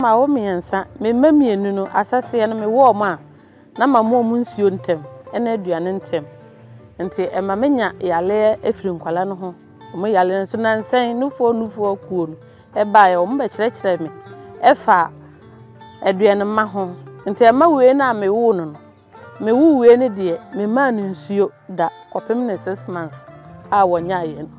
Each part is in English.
Ma wo miensa me mamienu no asase no me wo ma na ma mo nsuo ntem ena aduane ntem nti e ma menya yale efiri nkwala no ho mo yale nso na nsan nufo kuo no e ba ya mo be kire me efa aduane ma ho nti e ma we na me wo no me wu we ne de me ma no nsuo da kopem ne 6 months a wonya ye no.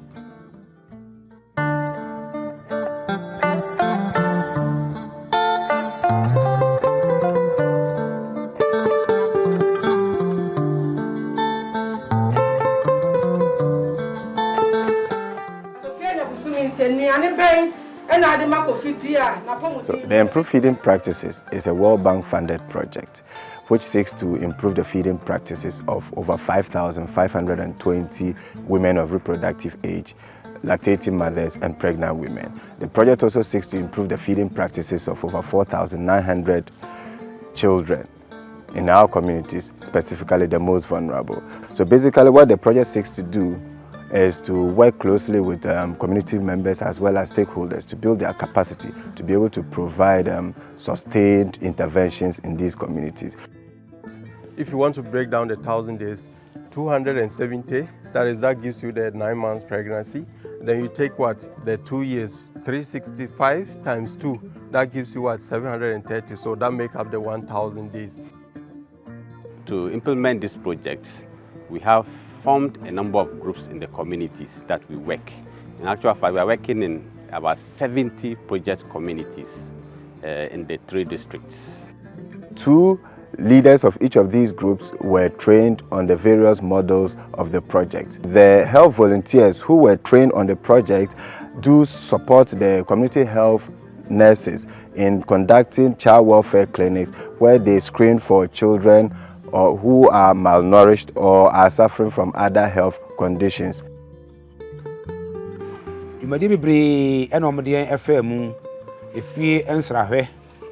So the Improved Feeding Practices is a World Bank funded project which seeks to improve the feeding practices of over 5,520 women of reproductive age, lactating mothers and pregnant women. The project also seeks to improve the feeding practices of over 4,900 children in our communities, specifically the most vulnerable. So basically what the project seeks to do is to work closely with community members as well as stakeholders to build their capacity to be able to provide sustained interventions in these communities. If you want to break down the 1,000 days, 270, that gives you the 9 months pregnancy. Then you take what? The 2 years, 365 times 2, that gives you what? 730, so that makes up the 1,000 days. To implement this project, we have formed a number of groups in the communities that we work. In actual fact, we are working in about 70 project communities in the 3 districts. 2 leaders of each of these groups were trained on the various models of the project. The health volunteers who were trained on the project do support the community health nurses in conducting child welfare clinics where they screen for children or who are malnourished or are suffering from other health conditions. Imadi bebre enomde FM efie ensrahwe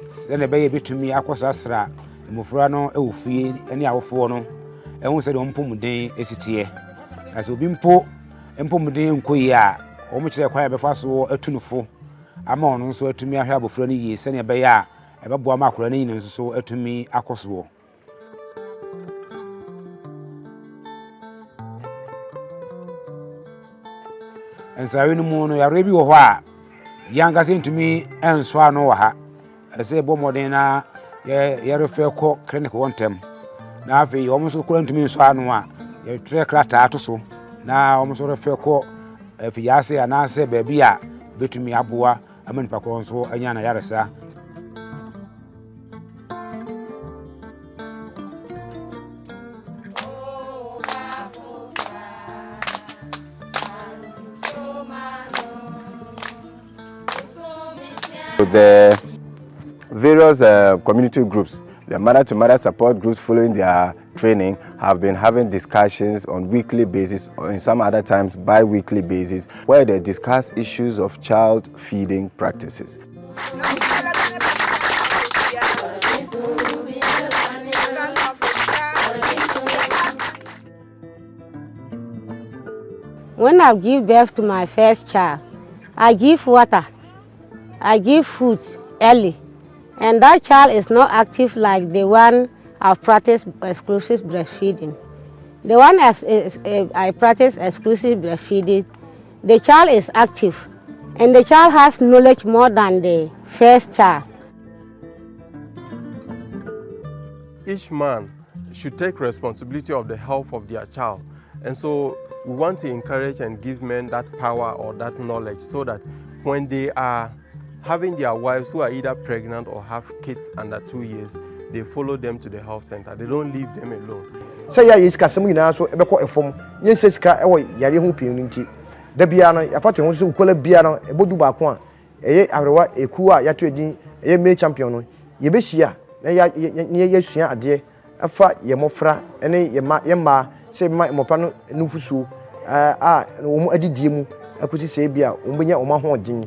se ne beye betumi akosasra mofura no ewufie ene awofo no ehun se de ompomuden esitie as obi mpo empomuden nkoyi a omo kire kwa befa so atunufo ama ono nso atumi ahwe abofura no yie se ne beye a ebeboa ma akora no yin nso so atumi akoso. Ensrawe no mu no yare bi wo ho a yanga se ntumi enso ano wo ha ese bo moden na yare fe ko clinic wontem na afi o mo so kura ntumi enso ano a ye tre krata atoso na o mo so refe ko afi yase ana se ba bi a betumi aboa amanipa ko nso anya na yaresa. The various community groups, the mother-to-mother support groups following their training have been having discussions on weekly basis or in some other times bi-weekly basis where they discuss issues of child feeding practices. When I give birth to my first child, I give water, I give food early, and that child is not active like the one I've practiced exclusive breastfeeding. The one I practice exclusive breastfeeding, the child is active, and the child has knowledge more than the first child. Each man should take responsibility of the health of their child, and so we want to encourage and give men that power or that knowledge so that when they are having their wives who are either pregnant or have kids under 2 years, they follow them to the health center. They don't leave them alone. Say ya is kasem ina so ebeko efom yen sesika ewo yare ho pienu nti da bia no ya fato ho so ukola bia no ebodu ba ko a eye awrewa eku a yato edin eye me champion no ye be hia na ye sua ade afa ye mofra ene ye ma se ma mofra no nufusu a wo adidie mu akusi se bia wo benya wo ma ho odin.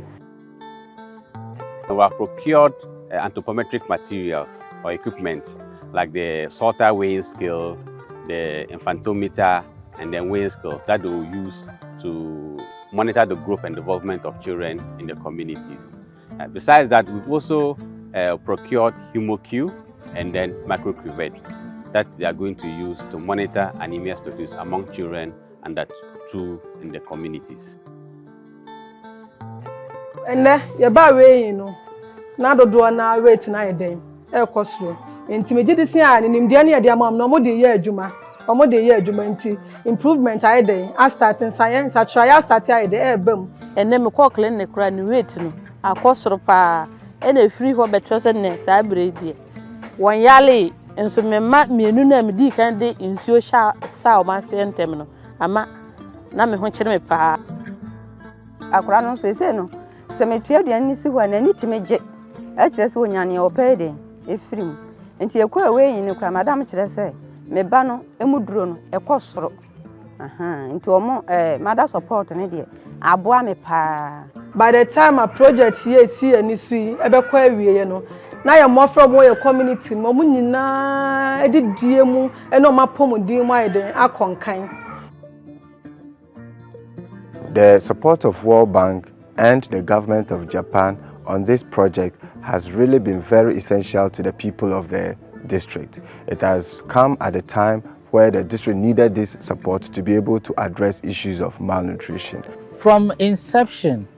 We have procured anthropometric materials or equipment like the Salter weighing scale, the infantometer, and then weighing scale that they will use to monitor the growth and development of children in the communities. Besides that, we've also procured HemoQ and then microcuvette that they are going to use to monitor anemia status among children under 2 in the communities. And you buy way, now do na wait na eden e kosoro nti me gidi sin a nim de na ya mam no mo de ye adwuma o mo de ye adwuma nti improvement ai den a starting science a trial start ai de e bam ene me call clinic kra ni wait no akosoro pa e na free ho betro se ne sa bredi won yale enso me ma mienu na me di kan de insuo sa o ma se entem no ama na me ho kire me pa akura no so ese no se me tua duan ni si ho na ni timeje e kire se wonyane o pe de e firim enti e kwa we yin kwa madam kire se me ba no emuduro no e kosoro nti omo mother support ne de aboa me pa. By the time a project here see any sui e be kwa wiye no na ya mo from your community mo mu nyina e de die mu e no mapom din mu ayeden akonkan. The support of World Bank and the government of Japan on this project has really been very essential to the people of the district. It has come at a time where the district needed this support to be able to address issues of malnutrition. From inception,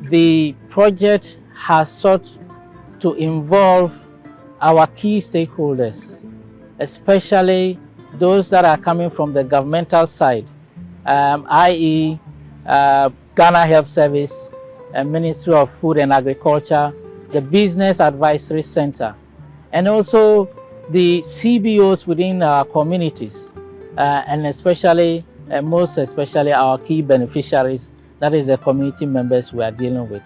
the project has sought to involve our key stakeholders, especially those that are coming from the governmental side, i.e. Ghana Health Service, Ministry of Food and Agriculture, the Business Advisory Center, and also the CBOs within our communities, and especially, most especially our key beneficiaries, that is the community members we are dealing with.